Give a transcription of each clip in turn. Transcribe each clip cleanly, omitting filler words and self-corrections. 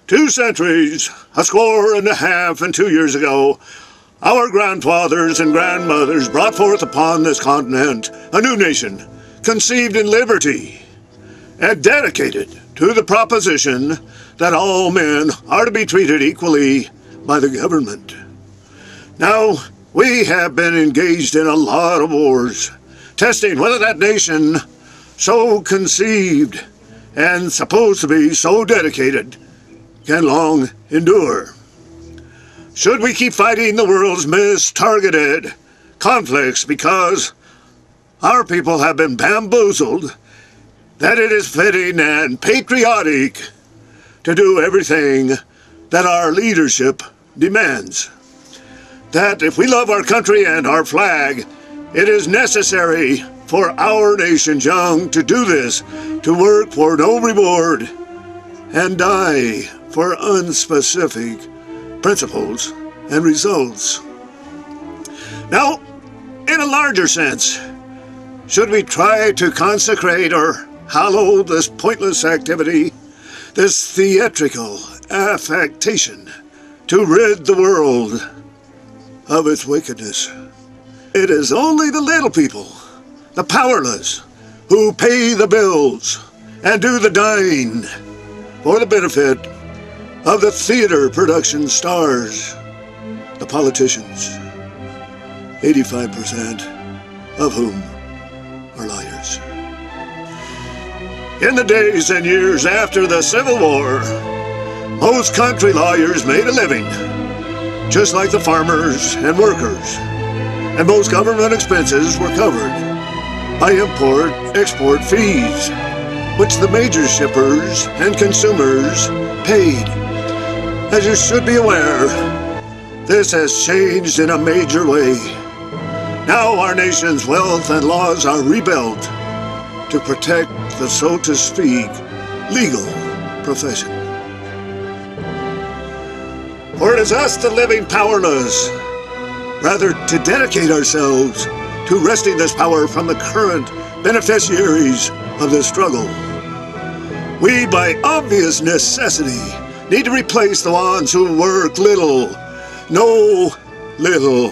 2 centuries, a score and a half and 2 years ago, our grandfathers and grandmothers brought forth upon this continent a new nation, conceived in liberty, and dedicated to the proposition that all men are to be treated equally by the government. Now, we have been engaged in a lot of wars, testing whether that nation, so conceived and supposed to be so dedicated, can long endure. Should we keep fighting the world's mistargeted conflicts because our people have been bamboozled that it is fitting and patriotic to do everything that our leadership demands? That if we love our country and our flag, it is necessary for our nation's young to do this, to work for no reward and die for unspecific principles and results. Now, in a larger sense, should we try to consecrate or hallow this pointless activity, this theatrical affectation, to rid the world of its wickedness? It is only the little people, the powerless, who pay the bills and do the dying for the benefit of the theater production stars, the politicians, 85% of whom are liars. In the days and years after the Civil War, most country lawyers made a living, just like the farmers and workers, and most government expenses were covered by import-export fees, which the major shippers and consumers paid. As you should be aware, this has changed in a major way. Now our nation's wealth and laws are rebuilt to protect the, so to speak, legal profession. For it is us, the living powerless, rather to dedicate ourselves to wresting this power from the current beneficiaries of this struggle. We, by obvious necessity, need to replace the ones who work little, know little,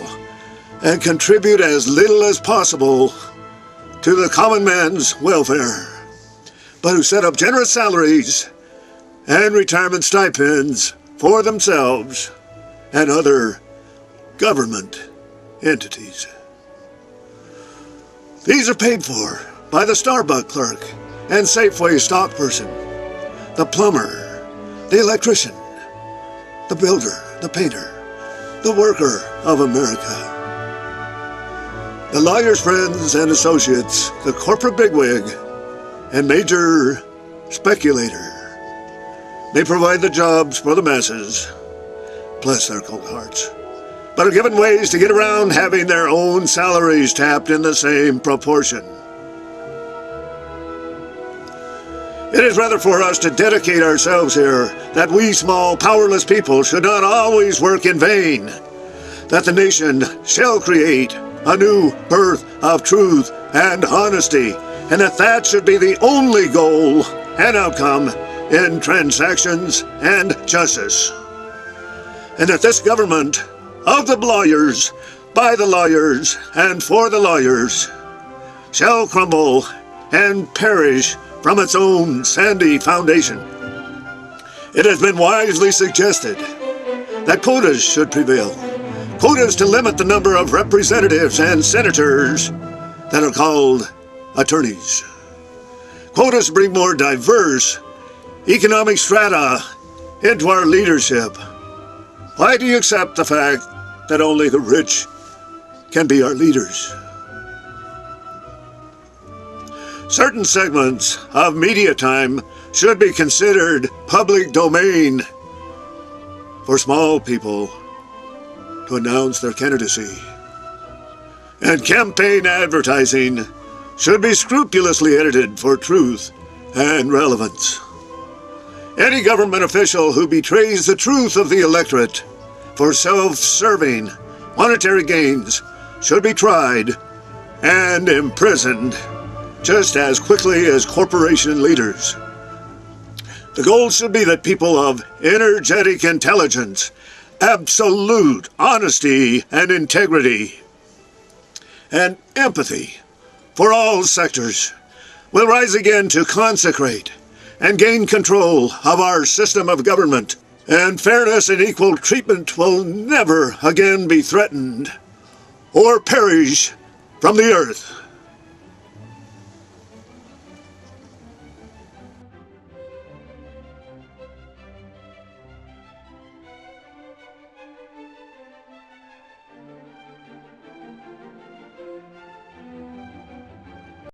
and contribute as little as possible to the common man's welfare, but who set up generous salaries and retirement stipends for themselves and other government entities. These are paid for by the Starbucks clerk and Safeway stock person, the plumber, the electrician, the builder, the painter, the worker of America, the lawyer's friends and associates, the corporate bigwig, and major speculator. They provide the jobs for the masses, bless their cold hearts, but are given ways to get around having their own salaries tapped in the same proportion. It is rather for us to dedicate ourselves here that we small, powerless people should not always work in vain, that the nation shall create a new birth of truth and honesty, and that should be the only goal and outcome in transactions and justice. And that this government of the lawyers, by the lawyers, and for the lawyers, shall crumble and perish from its own sandy foundation. It has been wisely suggested that quotas should prevail. Quotas to limit the number of representatives and senators that are called attorneys. Quotas bring more diverse economic strata into our leadership. Why do you accept the fact that only the rich can be our leaders? Certain segments of media time should be considered public domain for small people to announce their candidacy. And campaign advertising should be scrupulously edited for truth and relevance. Any government official who betrays the truth of the electorate for self-serving monetary gains should be tried and imprisoned just as quickly as corporation leaders. The goal should be that people of energetic intelligence, absolute honesty and integrity, and empathy for all sectors will rise again to consecrate and gain control of our system of government, and fairness and equal treatment will never again be threatened or perish from the earth.